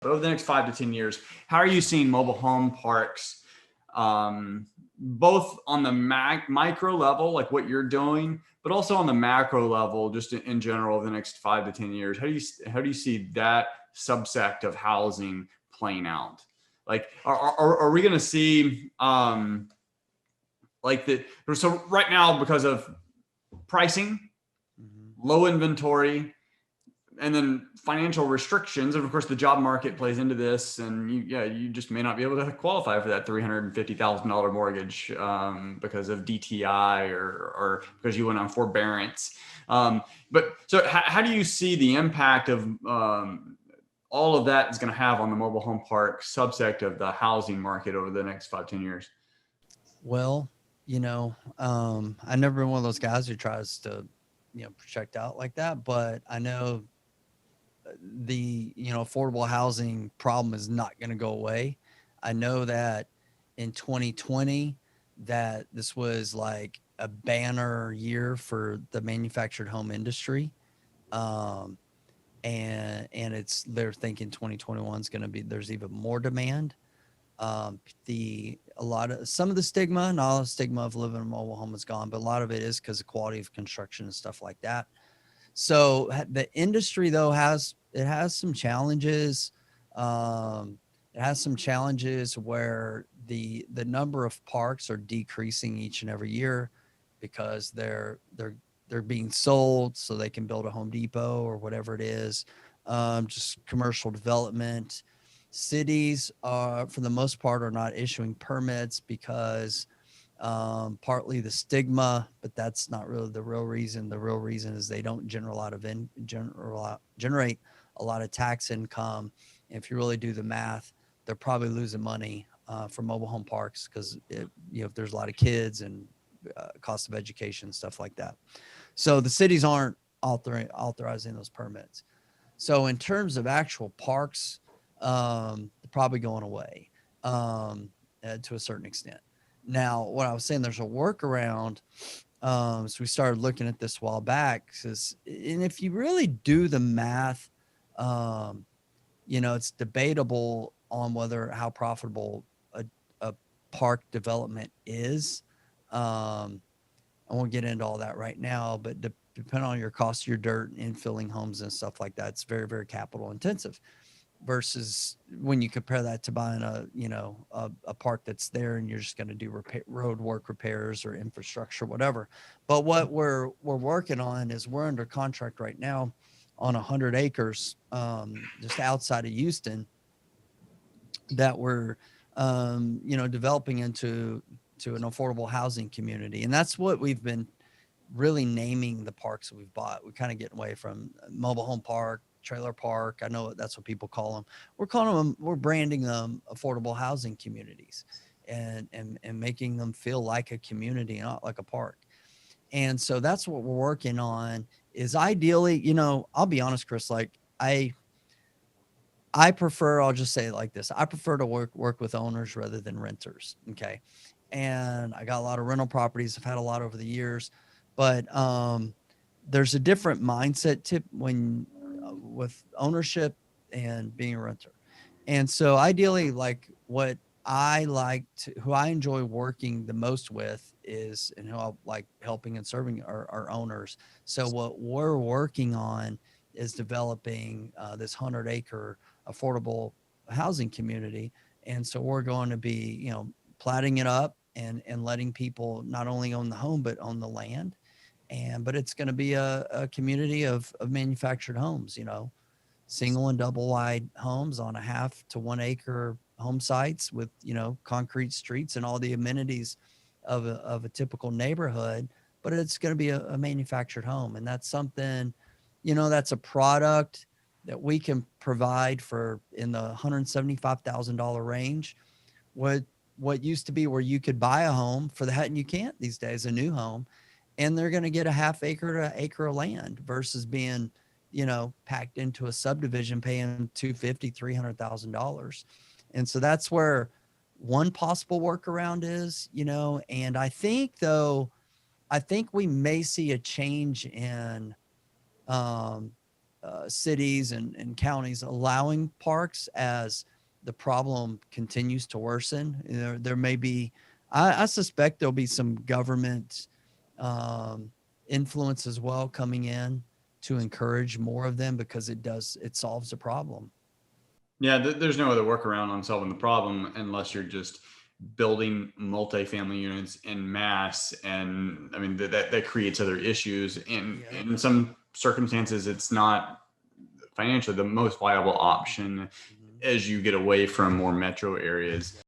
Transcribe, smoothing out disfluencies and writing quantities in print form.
But over the next 5 to 10 years, how are you seeing mobile home parks, both on the micro level, like what you're doing, but also on the macro level, just in general, over the next 5 to 10 years? How do you see that subsect of housing playing out? Like, are we going to see like the so right now because of pricing, low inventory, and then financial restrictions, and of course the job market plays into this, and you just may not be able to qualify for that $350,000 mortgage because of DTI or because you went on forbearance. But so how do you see the impact of all of that is going to have on the mobile home park subsect of the housing market over the next 5 to 10 years? Well, I've never been one of those guys who tries to, project out like that, but I know the, affordable housing problem is not going to go away. I know that in 2020 that this was like a banner year for the manufactured home industry. Um, and they're thinking 2021 is going to be, there's even more demand. Some of the stigma, not all the stigma of living in a mobile home is gone, but a lot of it is because of quality of construction and stuff like that. So the industry though has some challenges. It has some challenges where the number of parks are decreasing each and every year because they're being sold so they can build a Home Depot or whatever it is. Just commercial development. Cities for the most part, are not issuing permits because partly the stigma, but that's not really the real reason. The real reason is they don't generate a lot of tax income. And if you really do the math, they're probably losing money for mobile home parks because if there's a lot of kids and cost of education, stuff like that. So the cities aren't authorizing those permits. So in terms of actual parks, they're probably going away to a certain extent. Now, what I was saying, there's a workaround. So we started looking at this a while back. And if you really do the math, it's debatable on how profitable a park development is. I won't get into all that right now, but depending on your cost of your dirt and infilling homes and stuff like that, it's very, very capital intensive. Versus when you compare that to buying a park that's there and you're just going to do road work repairs or infrastructure, whatever. But what we're working on is we're under contract right now on 100 acres just outside of Houston that we're developing into an affordable housing community. And that's what we've been really naming the parks that we've bought. We're kind of getting away from mobile home park, trailer park. I know that's what people call them. We're branding them affordable housing communities and making them feel like a community, not like a park. And so that's what we're working on is ideally, I'll be honest, Chris, like I prefer, I'll just say it like this. I prefer to work with owners rather than renters. Okay. And I got a lot of rental properties. I've had a lot over the years, but there's a different mindset tip with ownership and being a renter. And so ideally, like who I enjoy working the most with is, and who I like helping and serving our owners. So what we're working on is developing this 100-acre affordable housing community. And so we're going to be, platting it up and letting people not only own the home, but own the land. But it's going to be a community of manufactured homes, single and double wide homes on a 0.5 to 1 acre home sites with, concrete streets and all the amenities of a typical neighborhood. But it's going to be a manufactured home. And that's something, that's a product that we can provide for in the $175,000 range. What used to be where you could buy a home for that, and you can't these days, a new home, and they're going to get a 0.5 acre to acre of land versus being, packed into a subdivision paying $250,000, $300,000. And so that's where one possible workaround is, and I think we may see a change in cities and counties allowing parks as the problem continues to worsen. There may be, I suspect there'll be some government influence as well coming in to encourage more of them, because it solves the problem. Yeah, there's no other workaround on solving the problem unless you're just building multifamily units in mass. And I mean, that creates other issues. And in some circumstances, it's not financially the most viable option Mhm. as you get away from more metro areas.